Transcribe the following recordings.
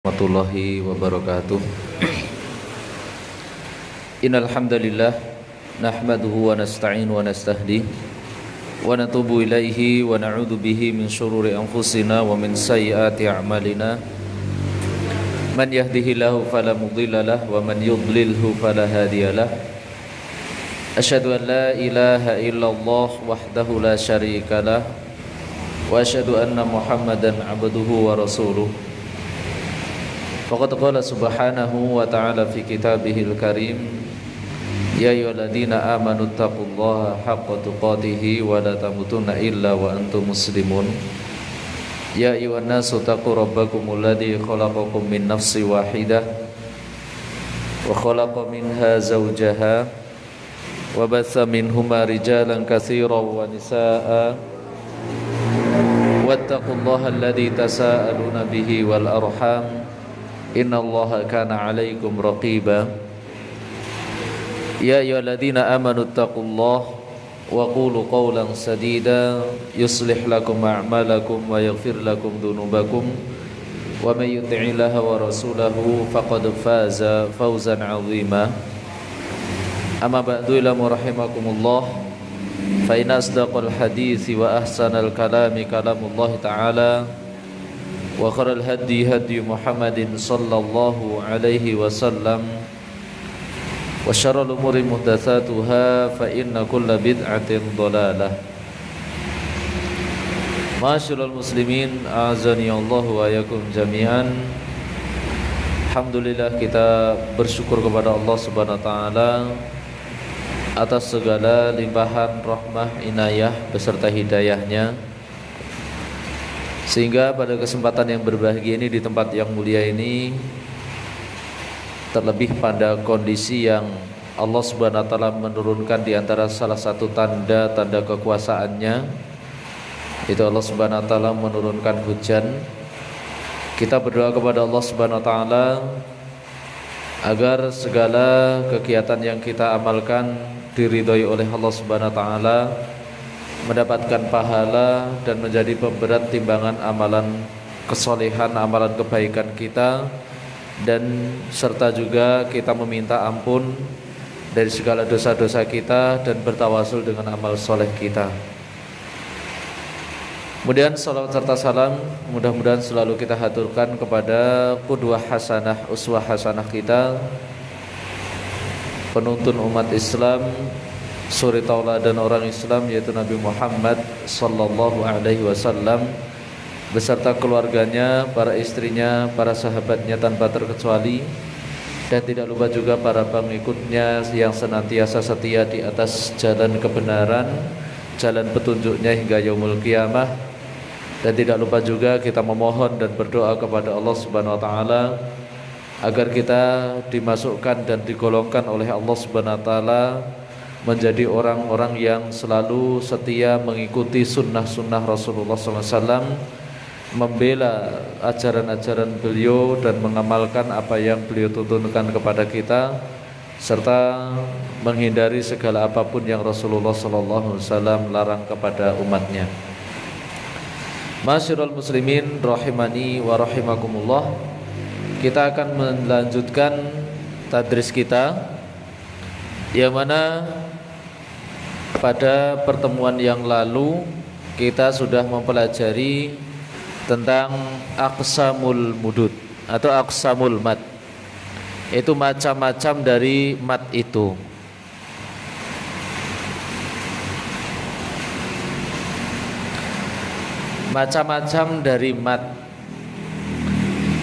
warahmatullahi wabarakatuh. Innal hamdalillah nahmaduhu wa nasta'in wa nastahdi wa natubu ilaihi wa na'udzu bihi min syururi anfusina wa min sayyiati a'malina. Man yahdihillahu fala mudhillalah wa man yudlilhu fala hadiyalah. Asyhadu an la ilaha illallah wahdahu la syarikalah wa asyhadu anna Muhammadan abduhu wa rasuluh. Faqad qala subhanahu wa ta'ala fi kitabihil karim, ya ayyuhalladzina amanu taqullaha haqqa tuqatih wa la tamutunna illa wa antum muslimun. Ya ayyuhan nasu taqu rabbakumul ladzi khalaqakum min nafsin wahidah wa khalaqa minha zawjaha wa batha minhuma rijalan katsiran wa nisaa'a wattaqullaha alladzi tasaaluna bihi wal arham innallaha kana 'alaikum raqiba. Ya ayyuhalladzina amanu taqullaha wa qulu qawlan sadida yuslih lakum a'malakum wa yaghfir lakum dhunubakum wa may yuti'illaha wa rasulahu faqad faza fawzan 'azima. Amma ba'du, ila rahimakumullah, fa inna asdaqal hadithi wa ahsanal kalami kalamullah ta'ala wa khairal hadi hadi Muhammadin sallallahu alaihi wasallam wa syarrul umuri muhdatsatuha fa inna kulla bid'atin dhalalah. Ma'asyiral muslimin, a'azani Allah wa yakum jami'an. Alhamdulillah, kita bersyukur kepada Allah Subhanahu wa taala atas segala limpahan rahmah, inayah beserta hidayahnya, sehingga pada kesempatan yang berbahagia ini, di tempat yang mulia ini, terlebih pada kondisi yang Allah Subhanahu wa taala menurunkan di antara salah satu tanda-tanda kekuasaannya, itu Allah Subhanahu wa taala menurunkan hujan. Kita berdoa kepada Allah Subhanahu wa taala agar segala kegiatan yang kita amalkan diridhoi oleh Allah Subhanahu wa taala, mendapatkan pahala dan menjadi pemberat timbangan amalan kesolehan, amalan kebaikan kita, dan serta juga kita meminta ampun dari segala dosa-dosa kita dan bertawasul dengan amal soleh kita. Kemudian salawat serta salam mudah-mudahan selalu kita haturkan kepada qudwah hasanah, uswah hasanah kita, penuntun umat Islam, suri tauladan orang Islam, yaitu Nabi Muhammad sallallahu alaihi wasallam beserta keluarganya, para istrinya, para sahabatnya tanpa terkecuali, dan tidak lupa juga para pengikutnya yang senantiasa setia di atas jalan kebenaran, jalan petunjuknya hingga yaumul qiyamah. Dan tidak lupa juga kita memohon dan berdoa kepada Allah Subhanahu wa taala agar kita dimasukkan dan digolongkan oleh Allah Subhanahu wa taala menjadi orang-orang yang selalu setia mengikuti sunnah-sunnah Rasulullah SAW, membela ajaran-ajaran beliau dan mengamalkan apa yang beliau tuntunkan kepada kita, serta menghindari segala apapun yang Rasulullah SAW larang kepada umatnya. Ma'asyiral muslimin rahimani wa rahimakumullah, kita akan melanjutkan tadris kita, yang mana pada pertemuan yang lalu kita sudah mempelajari tentang aqsamul mudud atau aqsamul mad. Itu macam-macam dari mad itu. Macam-macam dari mad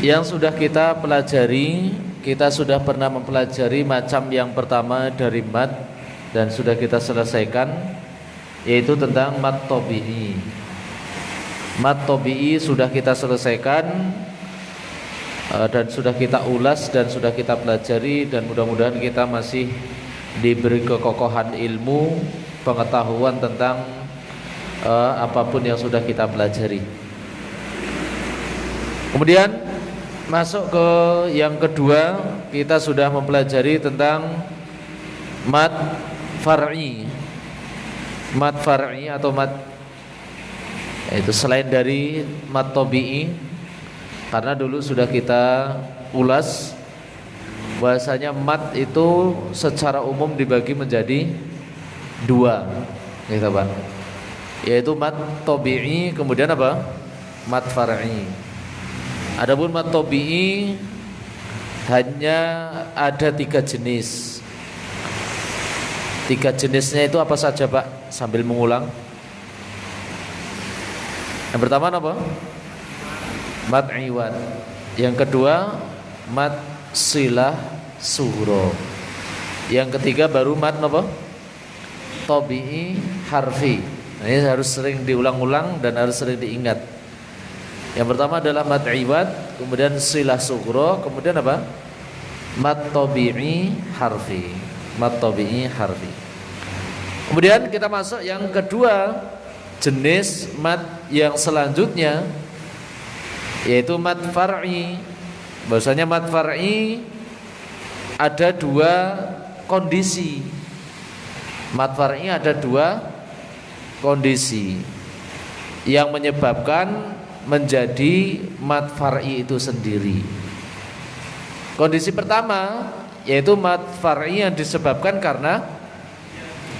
yang sudah kita pelajari. Kita sudah pernah mempelajari macam yang pertama dari mad dan sudah kita selesaikan, yaitu tentang mad tabi'i. Mad tabi'i sudah kita selesaikan dan sudah kita ulas dan sudah kita pelajari, dan mudah-mudahan kita masih diberi kekokohan ilmu, pengetahuan tentang apapun yang sudah kita pelajari. Kemudian masuk ke yang kedua, kita sudah mempelajari tentang mad far'i. Mad far'i atau mad, itu selain dari mad tabi'i, Karena dulu sudah kita ulas bahasanya mat itu secara umum dibagi menjadi dua, gitu Pak. Yaitu mat tabi'i, kemudian apa? Mat far'i. Adapun mat tabi'i hanya ada 3 jenis. 3 jenisnya itu apa saja Pak? Sambil mengulang. Yang pertama apa? Mat iwad. Yang kedua mat silah sughra. Yang ketiga baru mat apa? Tabi'i harfi. Nah, ini harus sering diulang-ulang dan harus sering diingat. Yang pertama adalah mat iwad, kemudian silah sughra, kemudian apa? Mat tabi'i harfi. Mat tabi'i harfi. Kemudian kita masuk yang kedua, jenis mat yang selanjutnya, yaitu mat far'i. Bahwasanya mat far'i ada 2 kondisi. Mat far'i ada 2 kondisi yang menyebabkan menjadi mat far'i itu sendiri. Kondisi pertama yaitu mat far'i yang disebabkan karena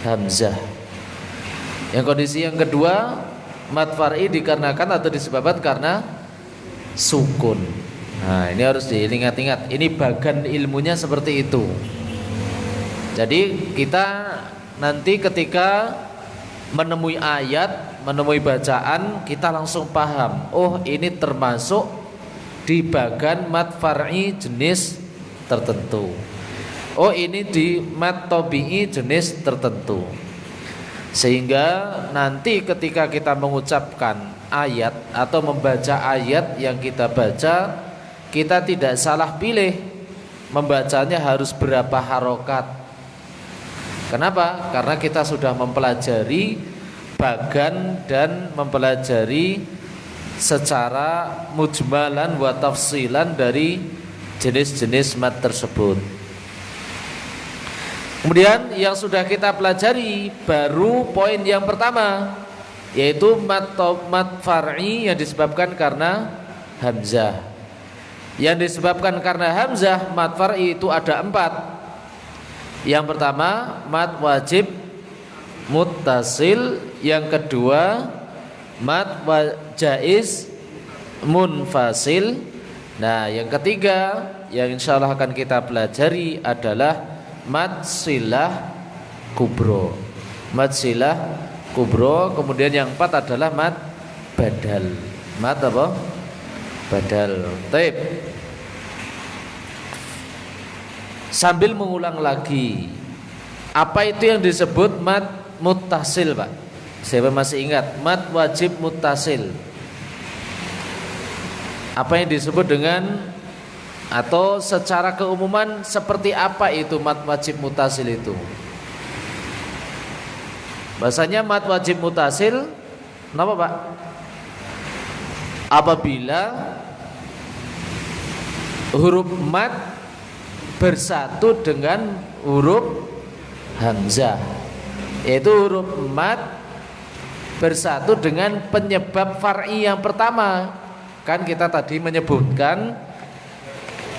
hamzah. Yang kondisi yang kedua, mat far'i dikarenakan atau disebabkan karena sukun. Nah, ini harus diingat-ingat. Ini bagan ilmunya seperti itu. Jadi kita nanti ketika menemui ayat, menemui bacaan, kita langsung paham. Oh, ini termasuk di bagan mat far'i jenis tertentu. Oh, ini di mat tabi'i jenis tertentu. Sehingga nanti ketika kita mengucapkan ayat atau membaca ayat yang kita baca, kita tidak salah pilih membacanya harus berapa harokat. Kenapa? Karena kita sudah mempelajari bagan dan mempelajari secara mujmalan wa tafsilan dari jenis-jenis mat tersebut. Kemudian yang sudah kita pelajari baru poin yang pertama, yaitu mat far'i yang disebabkan karena hamzah. Yang disebabkan karena hamzah mat far'i itu ada 4. Yang pertama mat wajib muttasil, yang kedua mat jaiz munfasil. Nah, yang ketiga yang insyaallah akan kita pelajari adalah mat silah kubro. Mat silah kubro. Kemudian yang 4 adalah mat badal. Mat apa? Badal. Taib. Sambil mengulang lagi, apa itu yang disebut mat muttasil Pak? Siapa masih ingat? Mat wajib muttasil. Apa yang disebut dengan, atau secara keumuman seperti apa itu mat wajib muttasil itu? Bahasanya mat wajib muttasil, kenapa Pak? Apabila huruf mat bersatu dengan huruf hamzah, yaitu huruf mat bersatu dengan penyebab far'i yang pertama. Kan kita tadi menyebutkan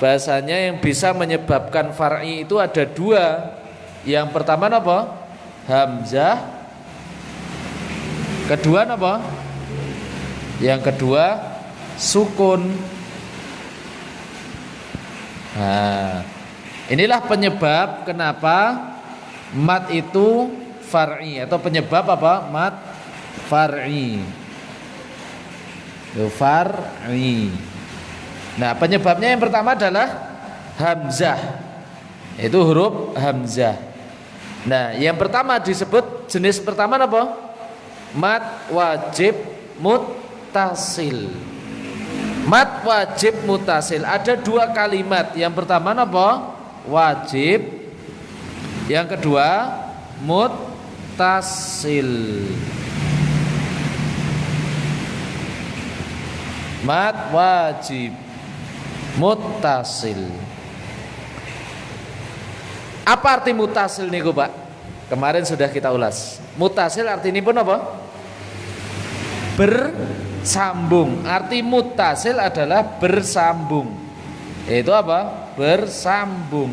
bahasanya yang bisa menyebabkan far'i itu ada 2. Yang pertama apa? Hamzah. Kedua apa? Yang kedua sukun. Nah, inilah penyebab kenapa mat itu far'i, atau penyebab apa? Mat far'i. Far'i. Nah, penyebabnya yang pertama adalah hamzah. Itu huruf hamzah. Nah, yang pertama disebut jenis pertama apa? Mat wajib muttasil. Mat wajib muttasil ada 2 kalimat. Yang pertama apa? Wajib. Yang kedua muttasil. Mat wajib muttasil. Apa arti muttasil niku Pak? Kemarin sudah kita ulas. Muttasil artinya pun apa? bersambung. Arti muttasil adalah bersambung. Itu apa? Bersambung.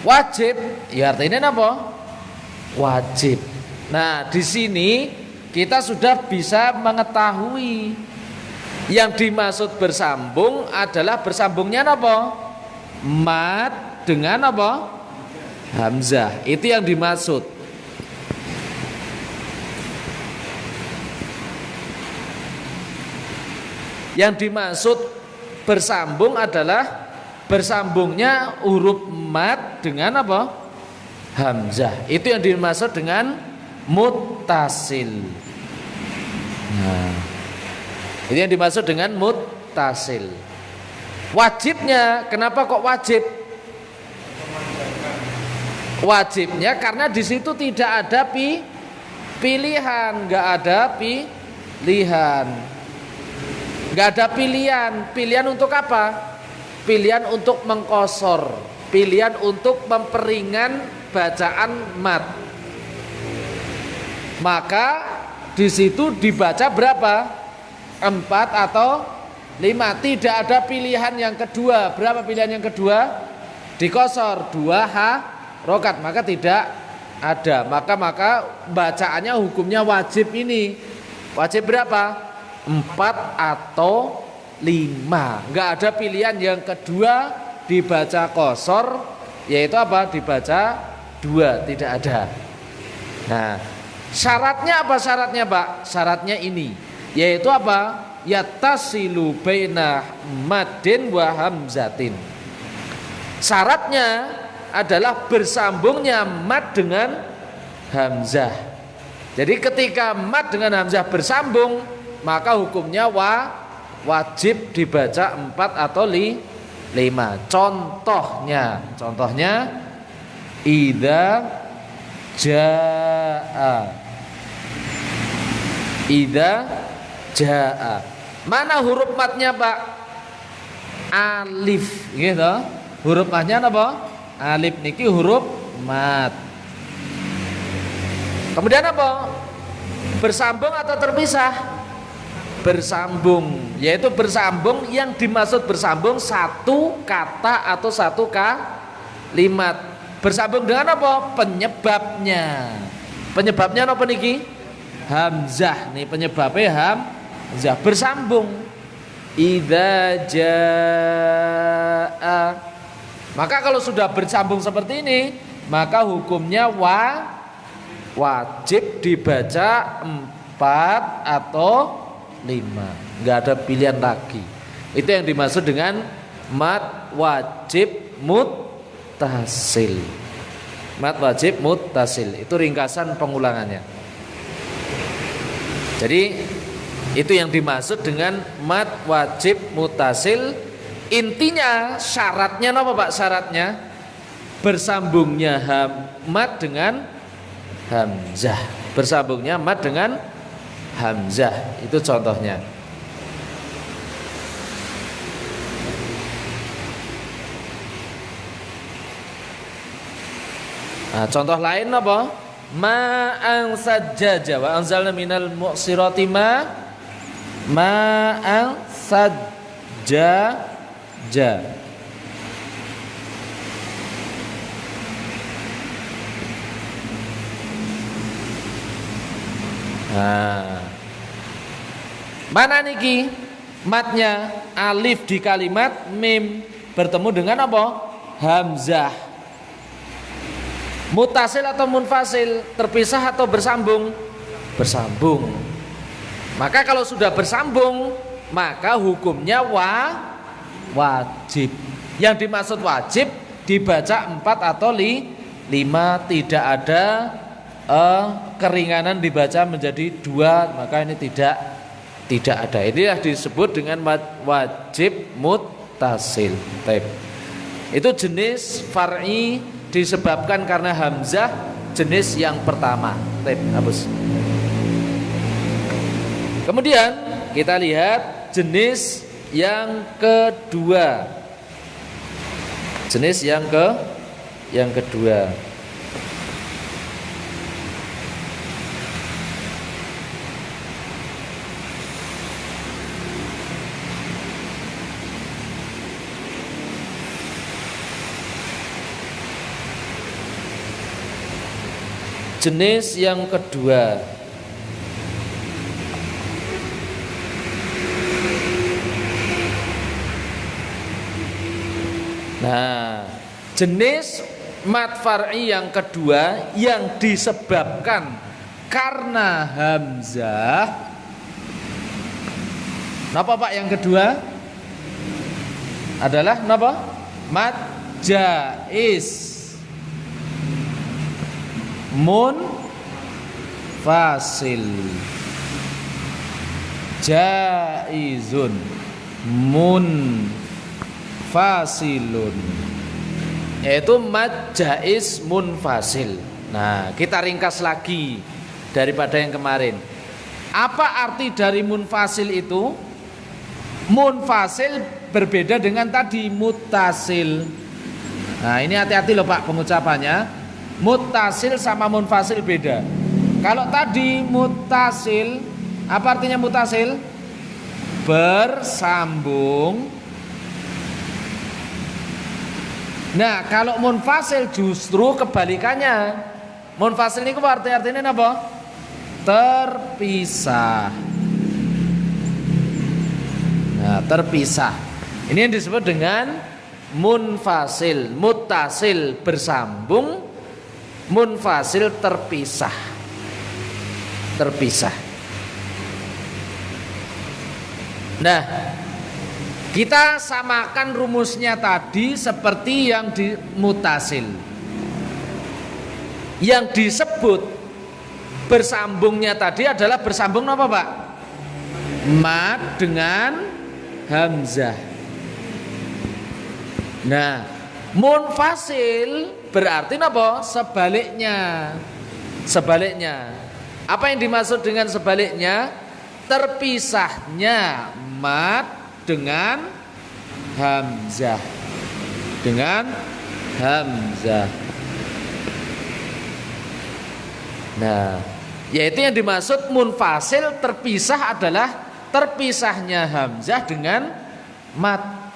Wajib, ya artinya apa? Wajib. Nah, di sini kita sudah bisa mengetahui yang dimaksud bersambung adalah bersambungnya apa? Mat dengan apa? Hamzah. Itu yang dimaksud. Yang dimaksud bersambung adalah bersambungnya huruf mat dengan apa? Hamzah. Itu yang dimaksud dengan muttasil. Nah, itu yang dimaksud dengan muttasil. Wajibnya, kenapa kok wajib? Wajibnya karena di situ tidak ada pilihan, nggak ada pilihan, nggak ada pilihan. Pilihan untuk apa? Pilihan untuk mengkosor, pilihan untuk memperingan bacaan mat. Maka di situ dibaca berapa? 4 atau 5. Tidak ada pilihan yang kedua. Berapa pilihan yang kedua? Dikosor 2 harokat. Maka tidak ada. Maka bacaannya hukumnya wajib ini. Wajib berapa? 4 atau 5. Enggak ada pilihan yang kedua dibaca kosor, yaitu apa? Dibaca 2. Tidak ada. Nah, syaratnya apa syaratnya, Pak? Syaratnya ini, yaitu apa? Yattasilu baina maddin wa hamzatin. Syaratnya adalah bersambungnya mad dengan hamzah. Jadi ketika mad dengan hamzah bersambung, maka hukumnya wajib dibaca 4 atau 5. Contohnya idza jaa. Mana huruf matnya, Pak? Alif, gitu. Huruf matnya apa? Alif niki huruf mat. Kemudian apa? Bersambung atau terpisah? Bersambung, yaitu bersambung. Yang dimaksud bersambung satu kata atau satu kalimat. Bersambung dengan apa? Penyebabnya. Penyebabnya apa niki? Hamzah. Nih penyebabnya hamzah. Bersambung. Idza jaa. Maka kalau sudah bersambung seperti ini, maka hukumnya wajib dibaca 4 atau 5. Enggak ada pilihan lagi. Itu yang dimaksud dengan mad wajib muttasil. Mad wajib muttasil. Itu ringkasan pengulangannya. Jadi itu yang dimaksud dengan mad wajib muttasil. Intinya syaratnya apa, Pak? Syaratnya bersambungnya mad dengan hamzah. Bersambungnya mad dengan hamzah. Itu contohnya. Nah, contoh lain apa? Ma'an sajjaja wa anzalna minal mu'sirati ma'an sajjaja. Nah, mana niki matnya? Alif di kalimat, mim bertemu dengan apa? Hamzah. Mutasil atau munfasil? Terpisah atau bersambung? Bersambung. Maka kalau sudah bersambung, maka hukumnya wajib. Yang dimaksud wajib dibaca 4 atau 5. Tidak ada keringanan dibaca menjadi 2. Maka ini tidak ada. Inilah disebut dengan wajib muttasil. Itu jenis far'i disebabkan karena hamzah, jenis yang pertama. Hapus. Kemudian kita lihat jenis yang kedua. Jenis yang kedua. Jenis yang kedua, nah, jenis mad far'i yang kedua yang disebabkan karena hamzah. Napa Pak yang kedua? Adalah napa? Mad jaiz munfasil. Jaizun munfasilun, yaitu mad jaiz munfasil. Nah, kita ringkas lagi daripada yang kemarin. Apa arti dari munfasil itu? Munfasil berbeda dengan tadi muttasil. Nah, ini hati-hati loh Pak pengucapannya. Muttasil sama munfasil beda. Kalau tadi muttasil, apa artinya muttasil? Bersambung. Nah, kalau munfasil justru kebalikannya. Munfasil ini artinya apa? Terpisah. Nah, terpisah. Ini yang disebut dengan munfasil. Muttasil bersambung, munfasil terpisah. Terpisah. Nah, kita samakan rumusnya tadi seperti yang di muttasil. Yang disebut bersambungnya tadi adalah bersambung apa Pak? Mad dengan hamzah. Nah, munfasil berarti apa? Sebaliknya. Sebaliknya. Apa yang dimaksud dengan sebaliknya? Terpisahnya mad dengan hamzah. Dengan hamzah. Nah, yaitu yang dimaksud munfasil terpisah adalah terpisahnya hamzah dengan mad.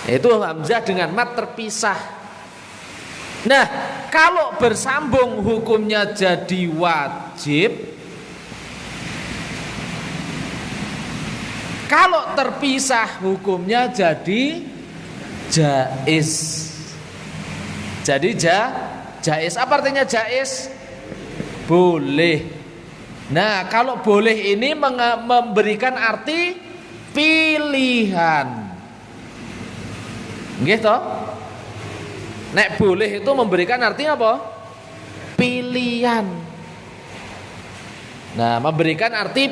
Yaitu hamzah dengan mad terpisah. Nah, kalau bersambung hukumnya jadi wajib. Kalau terpisah hukumnya jadi jaiz. Jadi jaiz. Apa artinya jaiz? Boleh. Nah, kalau boleh ini memberikan arti pilihan. Nggih toh? Nek boleh itu memberikan arti apa? Pilihan. Nah, memberikan arti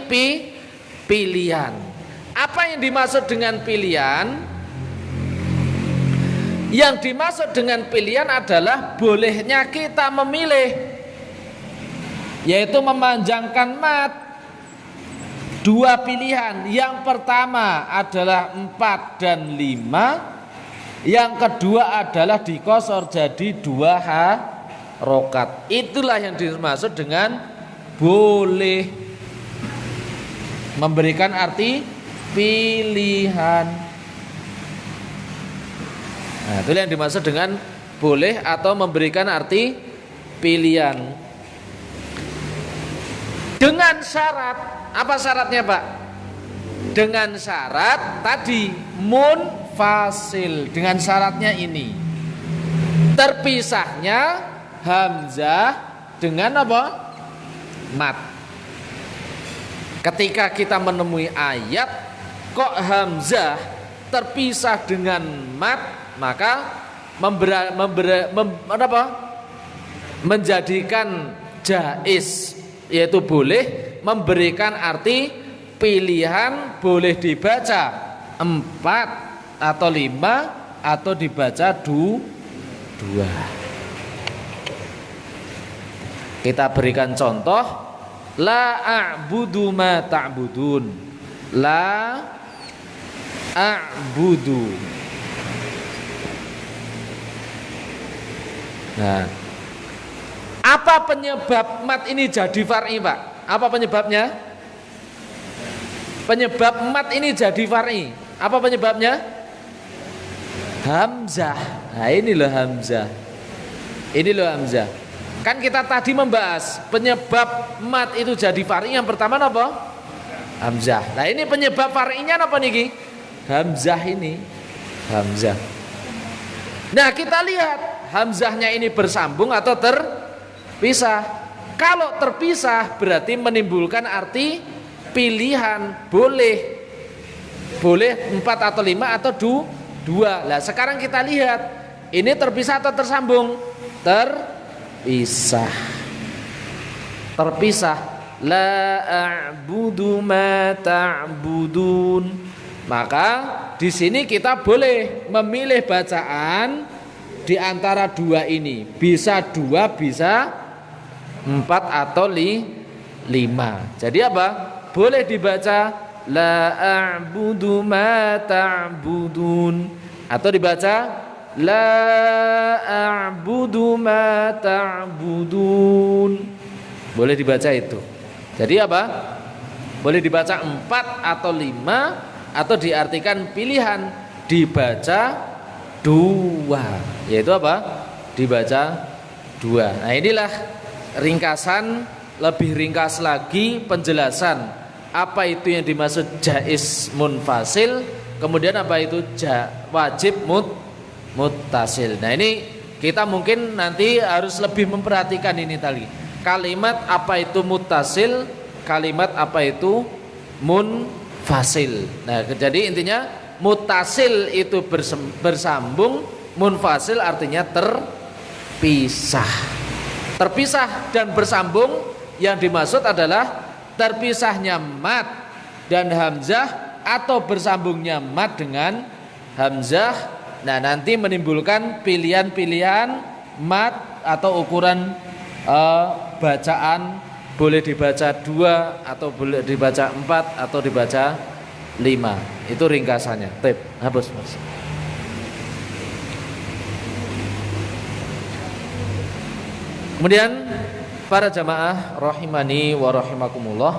pilihan. Apa yang dimaksud dengan pilihan? Yang dimaksud dengan pilihan adalah bolehnya kita memilih, yaitu memanjangkan mad. Dua pilihan. Yang pertama adalah 4 dan 5. Yang kedua adalah dikosor jadi 2 harokat. Itulah yang dimaksud dengan boleh, memberikan arti pilihan. Nah, itulah yang dimaksud dengan boleh atau memberikan arti pilihan. Dengan syarat, apa syaratnya Pak? Dengan syarat tadi munfasil. Dengan syaratnya ini, terpisahnya hamzah dengan apa? Mad. Ketika kita menemui ayat kok hamzah terpisah dengan mad, maka menjadikan jaiz, yaitu boleh, memberikan arti pilihan, boleh dibaca 4 atau 5 atau dibaca 2. Kita berikan contoh. La a'budu ma ta'budun. La a'budu. Nah, apa penyebab mat ini jadi far'i Pak? Apa penyebabnya? Penyebab mat ini jadi far'i. Apa penyebabnya? Hamzah. Nah, ini loh hamzah. Ini loh hamzah. Kan kita tadi membahas penyebab mat itu jadi far'i yang pertama apa? Hamzah. Nah ini penyebab far'inya apa niki? Hamzah ini. Hamzah. Nah kita lihat hamzahnya ini bersambung atau terpisah. Kalau terpisah berarti menimbulkan arti pilihan, boleh 4 atau 5 atau 2. Nah sekarang kita lihat ini terpisah atau tersambung? Terpisah. La a'budu ma ta'budun. Maka di sini kita boleh memilih bacaan di antara 2 ini. Bisa 2, bisa 4 atau 5. Jadi apa? Boleh dibaca la a'budu ma ta'budun atau dibaca la a'budu ma ta'budun. Boleh dibaca itu. Jadi apa? Boleh dibaca 4 atau 5 atau diartikan pilihan dibaca 2. Yaitu apa? Dibaca 2. Nah, inilah ringkasan, lebih ringkas lagi penjelasan apa itu yang dimaksud jaiz munfasil, kemudian apa itu wajib muttasil. Nah, ini kita mungkin nanti harus lebih memperhatikan ini tadi. Kalimat apa itu muttasil, kalimat apa itu munfasil. Nah, jadi intinya muttasil itu bersambung, munfasil artinya terpisah. Terpisah dan bersambung yang dimaksud adalah terpisahnya mat dan hamzah atau bersambungnya mat dengan hamzah. Nah, nanti menimbulkan pilihan-pilihan mat atau ukuran bacaan, boleh dibaca 2 atau boleh dibaca 4 atau dibaca 5. Itu ringkasannya. Tip, hapus Mas. Kemudian para jamaah rahimani wa rahimakumullah,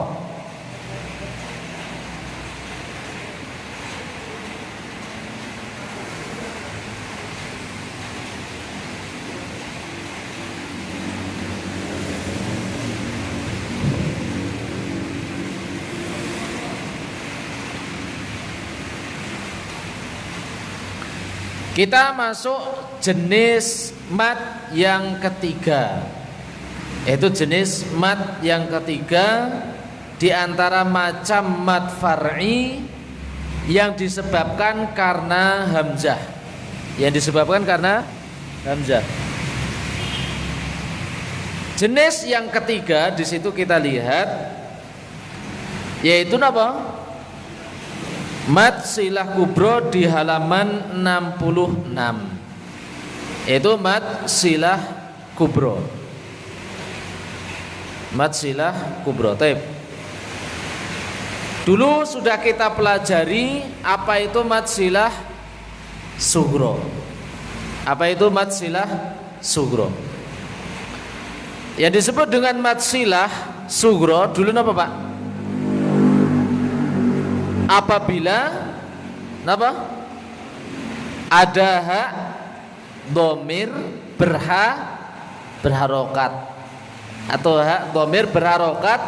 kita masuk jenis mat yang ketiga. Yaitu jenis mat yang ketiga di antara macam mat far'i yang disebabkan karena hamzah. Yang disebabkan karena hamzah. Jenis yang ketiga di situ kita lihat yaitu apa? Mat silah kubro di halaman 66. Itu mat silah kubro. Mat silah kubro. Taib. Dulu sudah kita pelajari apa itu mat silah sugro. Apa itu mat silah sugro? Yang disebut dengan mat silah sugro dulu apa Pak? Apabila ada hak dhamir berharokat atau hak dhamir berharokat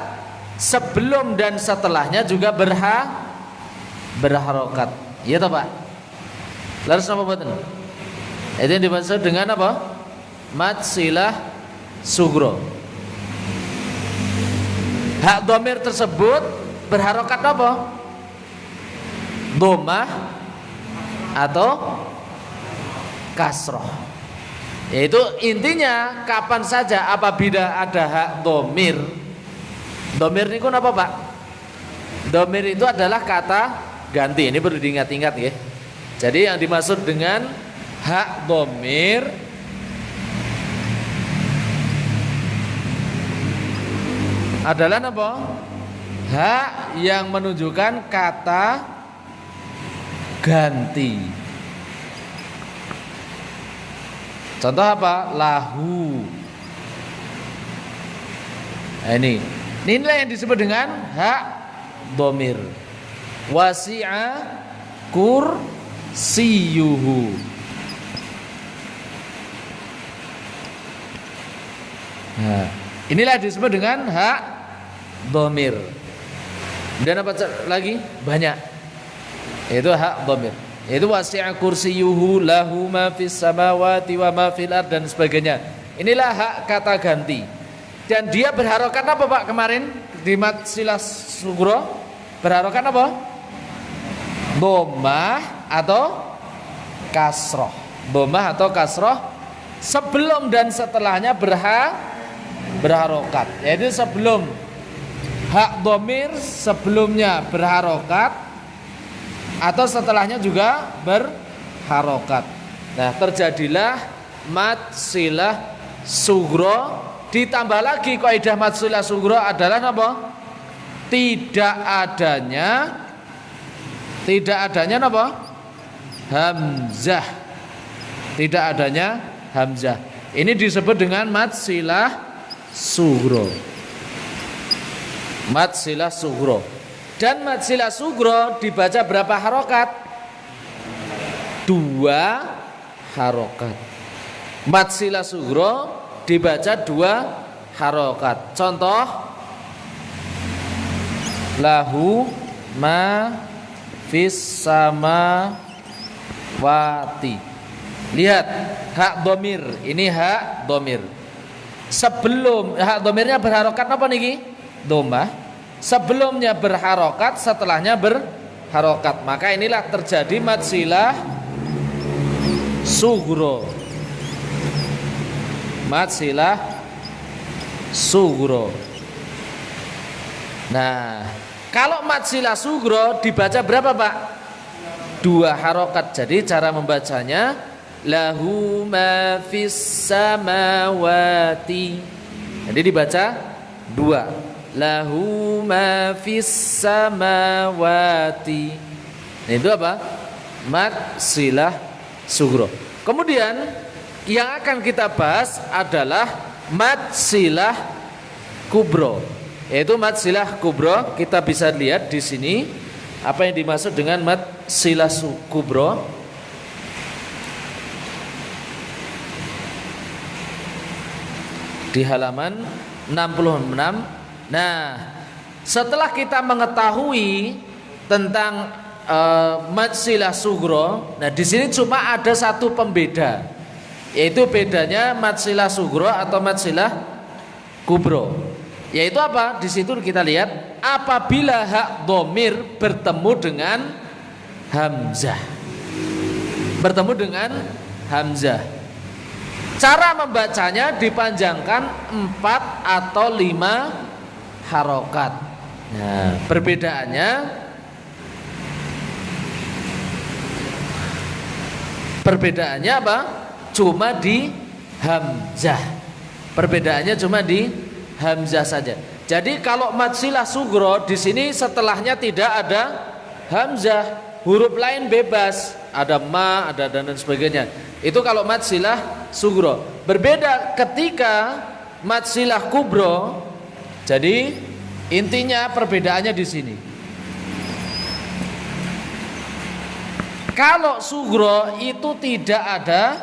sebelum dan setelahnya juga berharokat. Iya toh Pak? Lalu apa buatan? Itu yang dimaksud dengan apa? Mat silah sugro. Hak dhamir tersebut berharokat apa? Dhammah atau kasroh. Yaitu intinya kapan saja apabila ada hak dhamir. Dhamir ini kan apa Pak? Dhamir itu adalah kata ganti. Ini perlu diingat-ingat ya. Jadi yang dimaksud dengan hak dhamir adalah apa? Hak yang menunjukkan kata ganti. Contoh apa? Lahu. Nah, inilah yang disebut dengan hak dhamir. Wasi'a kursiyuhu. Nah, inilah disebut dengan hak dhamir. Dan apa lagi? Banyak. Itu hak dhamir. Itu wasi'a kursiyuhu lahu ma fis samawati wa ma fil ard dan sebagainya. Inilah hak kata ganti. Dan dia berharokat apa Pak kemarin di mat silah sugro? Berharokat apa? Dhammah atau kasroh. Dhammah atau kasroh sebelum dan setelahnya berharokat. Yaitu sebelum hak dhamir sebelumnya berharokat atau setelahnya juga berharokat. Nah, terjadilah mat silah sugro. Ditambah lagi kaidah mat silah sugro adalah apa? Tidak adanya apa? Hamzah. Tidak adanya hamzah. Ini disebut dengan mat silah sugro. Mat silah sugro. Dan mat silah sugro dibaca berapa harokat? 2 harokat. Mat silah sugro dibaca 2 harokat. Contoh, lahu ma fis samawati. Lihat hak dhamir. Ini hak dhamir. Sebelum hak dhamirnya berharokat apa niki? Dhammah. Sebelumnya berharokat, setelahnya berharokat. Maka inilah terjadi mat silah sugro. Mat silah sugro. Nah, kalau mat silah sugro dibaca berapa Pak? 2 harokat. Jadi cara membacanya lahu ma fis samawati. Jadi dibaca 2. Lahu ma fis samawati. Nah, itu apa? Mat silah sugro. Kemudian yang akan kita bahas adalah mat silah kubro. Yaitu mat silah kubro. Kita bisa lihat di sini apa yang dimaksud dengan mat silah kubro. Di halaman 66. Nah, setelah kita mengetahui tentang mat silah sugro, nah di sini cuma ada satu pembeda, yaitu bedanya mat silah sugro atau mat silah kubro. Yaitu apa? Di situ kita lihat apabila hak dhamir bertemu dengan hamzah. Bertemu dengan hamzah. Cara membacanya dipanjangkan 4 atau 5 harokat. Nah, perbedaannya apa? Cuma di hamzah. Perbedaannya cuma di hamzah saja. Jadi kalau mat silah sugro di sini setelahnya tidak ada hamzah, huruf lain bebas, ada ma, ada dan sebagainya. Itu kalau mat silah sugro. Berbeda ketika mat silah kubro. Jadi intinya perbedaannya di sini. Kalau sugro itu tidak ada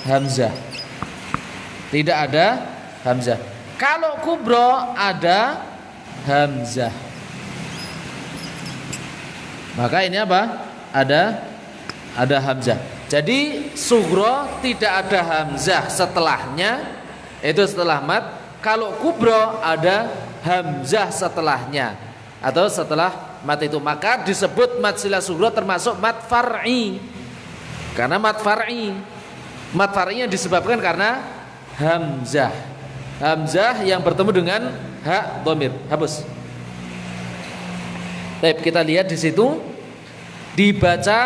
hamzah. Tidak ada hamzah. Kalau kubro ada hamzah. Maka ini apa? Ada hamzah. Jadi sugro tidak ada hamzah setelahnya, itu setelah mat. Kalau kubro ada hamzah setelahnya atau setelah mat itu, maka disebut mat silah sugro termasuk mat far'i. Karena mat far'i yang disebabkan karena hamzah. Hamzah yang bertemu dengan hak dhamir. Hapus. Baik, kita lihat di situ dibaca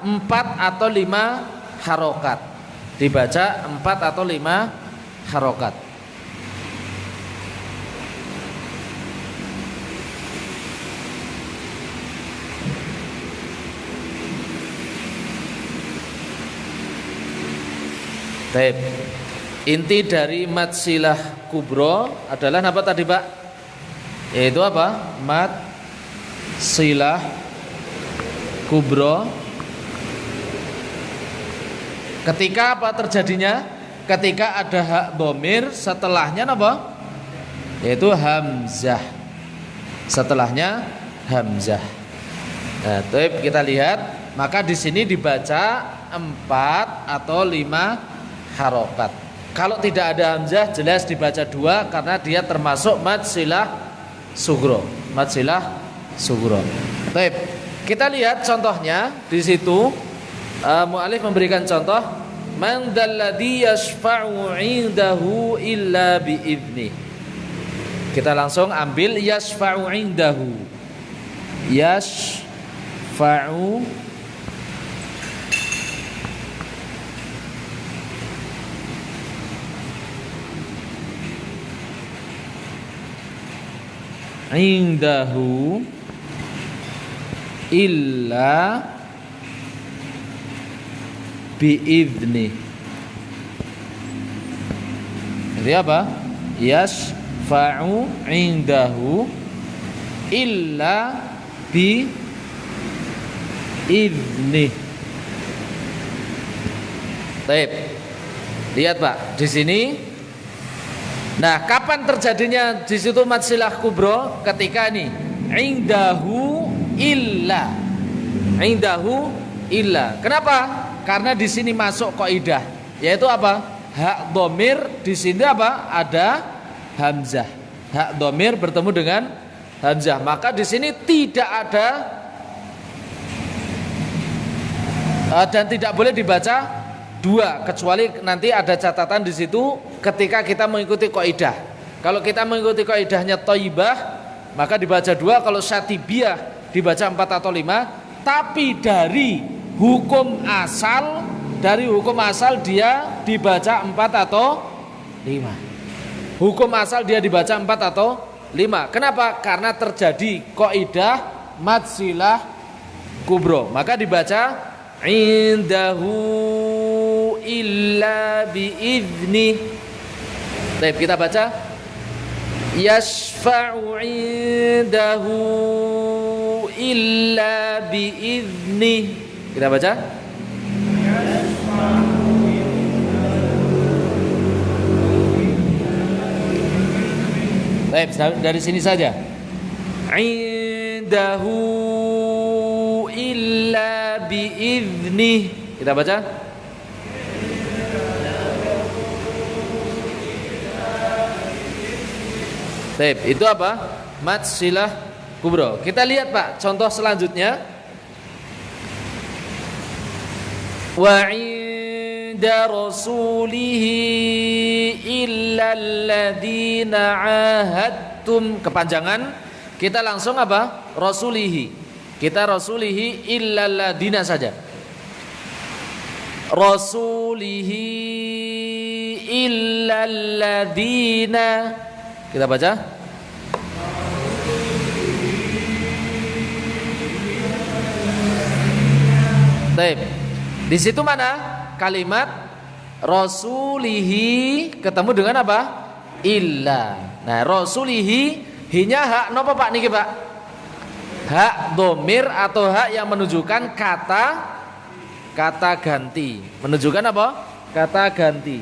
4 atau 5 harokat. Dibaca 4 atau 5 harokat. Baik. Inti dari mat silah kubro adalah apa tadi Pak? Yaitu apa? Mat silah kubro. Ketika apa terjadinya? ketika ada hak dhamir setelahnya apa? Yaitu hamzah. Setelahnya hamzah. Nah, baik, kita lihat, maka di sini dibaca 4 atau 5 harokat. Kalau tidak ada hamzah jelas dibaca 2 karena dia termasuk mad silah sugro. Mad silah sugro. Baik, kita lihat contohnya di situ. Mu'alif memberikan contoh, man dalladzi yashfa'u 'indahu illa bi'idznih. Kita langsung ambil yashfa'u 'indahu. Yashfa'u indahu illa bi'idznih. Jadi apa? Yashfa'u indahu illa bi'idznih. Baik. Lihat Pak, di sini. Nah, kapan terjadinya di situ mad silah kubro? Ketika ini indahu illa. Indahu illa. Kenapa? Karena di sini masuk kaidah, yaitu apa? Hak dhamir di sini apa? Ada hamzah. Hak dhamir bertemu dengan hamzah. Maka di sini tidak ada dan tidak boleh dibaca 2, kecuali nanti ada catatan di situ ketika kita mengikuti kaidah. Kalau kita mengikuti kaidahnya thayyibah, maka dibaca 2. Kalau syatibiyah dibaca 4 atau 5. Tapi dari hukum asal dia dibaca 4 atau 5. Hukum asal dia dibaca 4 atau 5. Kenapa? Karena terjadi kaidah mad silah kubro. Maka dibaca indahu illa bi'idznih. Baik, kita baca yashfa'u indahu illa bi'idznih. Kita baca baik, dari sini saja. Indahu illa bi'idznih. Kita baca baik, itu apa? Mad silah kubro. Kita lihat Pak, contoh selanjutnya. Wa inda rasulihi illa alladhina ahadtum. Kepanjangan, kita langsung apa? Rasulihi. Kita rasulihi illa alladhina saja. Rasulihi illa alladhina. Kita baca baik. Di situ mana kalimat rasulihi ketemu dengan apa? Illa. Nah, rasulihi hinya hak napa Pak niki Pak? Hak dhamir atau hak yang menunjukkan kata ganti. Menunjukkan apa? Kata ganti.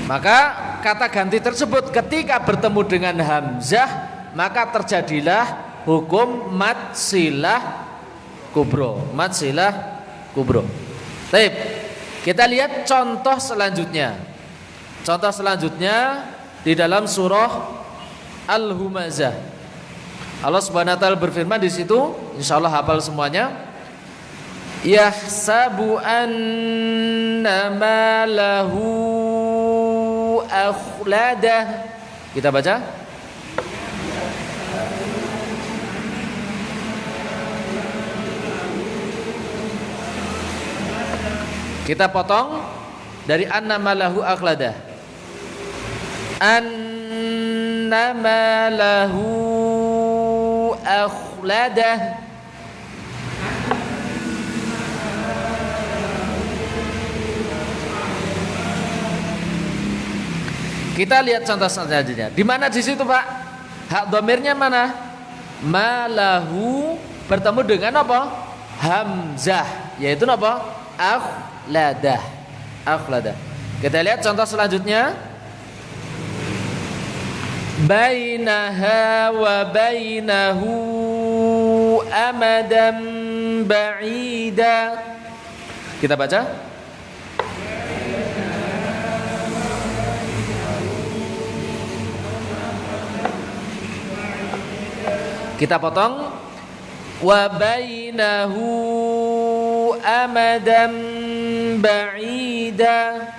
Maka kata ganti tersebut ketika bertemu dengan hamzah, maka terjadilah hukum mad silah kubro. Mad silah kubro. Baik, kita lihat contoh selanjutnya. Contoh selanjutnya di dalam surah Al-Humazah. Allah Subhanahu wa taala berfirman di situ, insyaallah hafal semuanya. Yahsabu annama lahu akhladah. Kita baca kita potong dari annama lahu akhladah. Annama lahu akhladah. Kita lihat contoh selanjutnya. Di mana di situ Pak? Hak dhamirnya mana? Malahu bertemu dengan apa? Hamzah, yaitu apa? Akhladah. akhlada. Kita lihat contoh selanjutnya. Bainaha wa bainahu amadan ba'ida. Kita baca. Kita potong. Wa bainahu amadan ba'ida.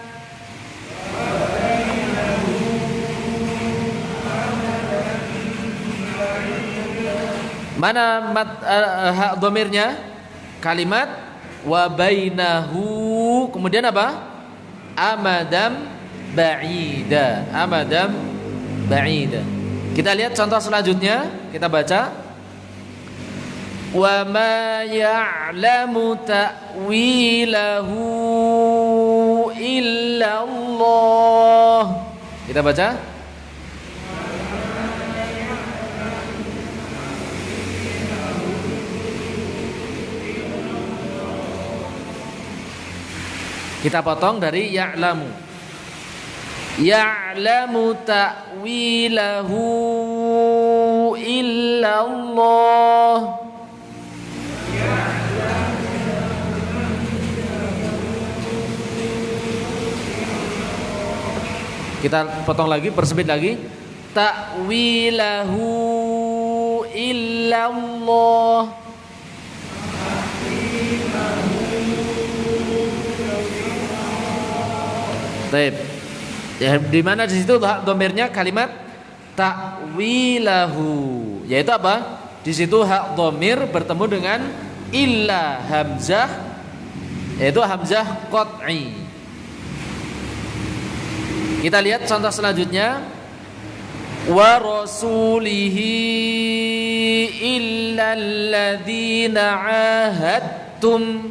Mana hak domirnya? Kalimat wa bainahu, kemudian apa? Amadam ba'ida. Amadam ba'ida. Kita lihat contoh selanjutnya. Kita baca. Wa ma ya'lamu ta'wilahu illa Allah. Kita baca. Kita potong dari ya'lamu. Ya'lamu ta'wilahu illa Allah. Kita potong lagi, persempit lagi. Ta'wilahu illa Allah. Baik. Ya, di mana di situ hak domirnya kalimat ta'wilahu, yaitu apa? Di situ hak domir bertemu dengan illa hamzah, yaitu hamzah qat'i. Kita lihat contoh selanjutnya. Wa rasulihi illa alladzina ahadtum.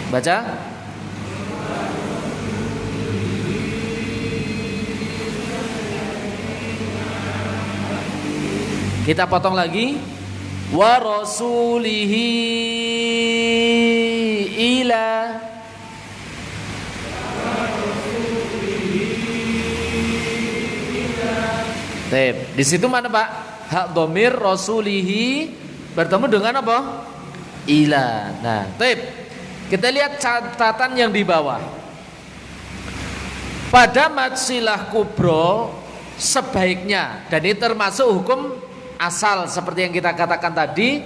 Baca. Kita potong lagi. Wa rasulihi ila. Baik, di situ mana Pak? Hak domir rasulihi bertemu dengan apa? Ila. Nah, baik. Kita lihat catatan yang di bawah. Pada mad silah kubro sebaiknya, dan ini termasuk hukum asal seperti yang kita katakan tadi,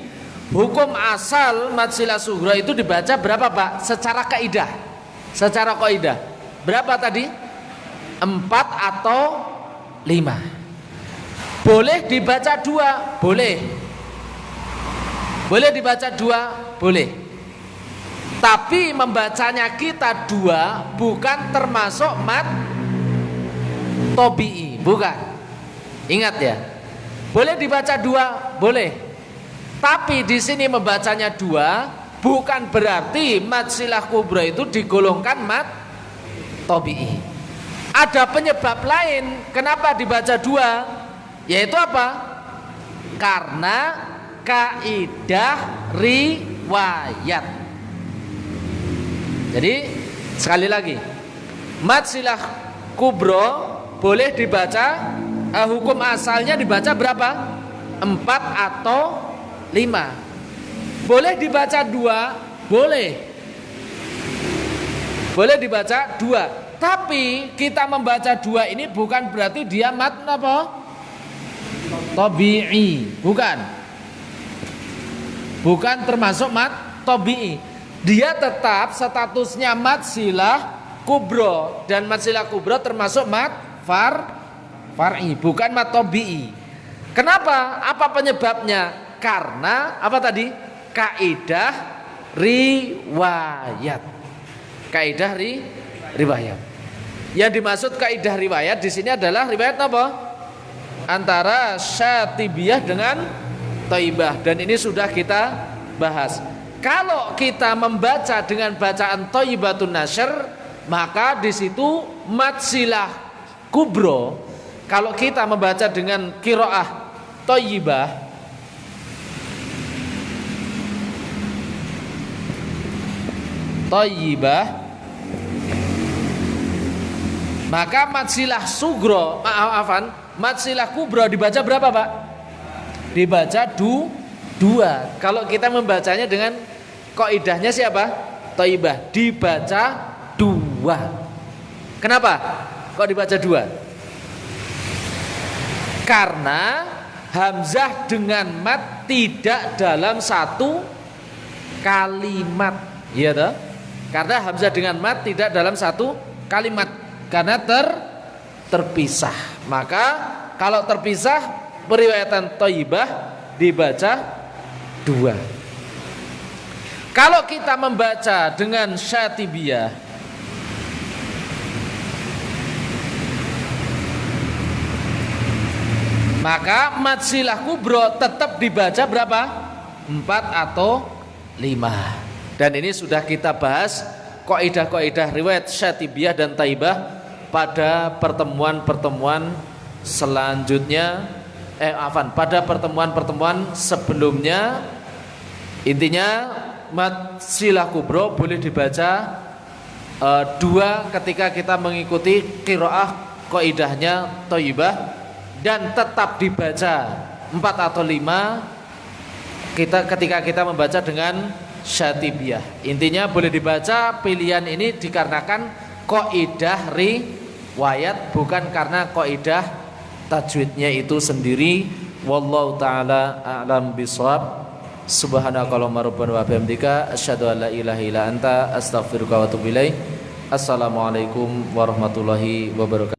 hukum asal mad silah sughra itu dibaca berapa Pak? Secara kaidah. Secara kaidah. Berapa tadi? 4 atau 5. Boleh dibaca 2, boleh. Boleh dibaca 2, boleh. Tapi membacanya kita 2 bukan termasuk mad tobi'i, bukan. Ingat ya. Boleh dibaca 2, boleh. Tapi di sini membacanya 2 bukan berarti mad silah kubra itu digolongkan mad tobi'i. Ada penyebab lain kenapa dibaca 2, yaitu apa? Karena kaidah riwayat. Jadi sekali lagi, mad silah kubro boleh dibaca, hukum asalnya dibaca berapa? 4 atau 5. Boleh dibaca 2, boleh. Boleh dibaca 2. Tapi kita membaca 2 ini bukan berarti dia mad apa? Tabi'i, bukan. Bukan termasuk mad tabi'i. Dia tetap statusnya mad silah kubro, dan mad silah kubro termasuk mad far'i, bukan mad tabi'i. Kenapa? Apa penyebabnya? Karena apa tadi? Kaidah riwayat. Kaidah riwayat. Yang dimaksud kaidah riwayat di sini adalah riwayat apa? Antara Syatibiyah dengan Thaibah, dan ini sudah kita bahas. Kalau kita membaca dengan bacaan Thaibatun Nashr, maka di situ mad silah kubro. Kalau kita membaca dengan qiraah Thaibah, Maka madsilah sugro, madsilah kubro dibaca berapa Pak? Dibaca dua. Kalau kita membacanya dengan kaidahnya siapa? Thayyibah, dibaca dua. Kenapa? Kok dibaca dua? Karena hamzah dengan mat tidak dalam satu kalimat, iya toh? Karena hamzah dengan mat tidak dalam satu kalimat, karena terpisah. Maka kalau terpisah, periwayatan thayyibah dibaca dua. Kalau kita membaca dengan syatibiyah, maka madsilah kubro tetap dibaca berapa? 4 atau 5. Dan ini sudah kita bahas kaidah-kaidah riwayat syatibiyah dan thayyibah pada pertemuan-pertemuan selanjutnya, pada pertemuan-pertemuan sebelumnya. Intinya madsilah kubro boleh dibaca 2 ketika kita mengikuti qiraah kaidahnya thayyibah, dan tetap dibaca 4 atau 5 ketika kita membaca dengan syatibiyah. Intinya boleh dibaca pilihan ini dikarenakan kaidah riwayat, bukan karena kaidah tajwidnya itu sendiri. Wallahu taala a'lam bishawab. Subhanakallahumma rabbana wa bihamdika asyhadu an la ilaha illa anta astaghfiruka wa atubu ilaik. Assalamualaikum warahmatullahi wabarakatuh.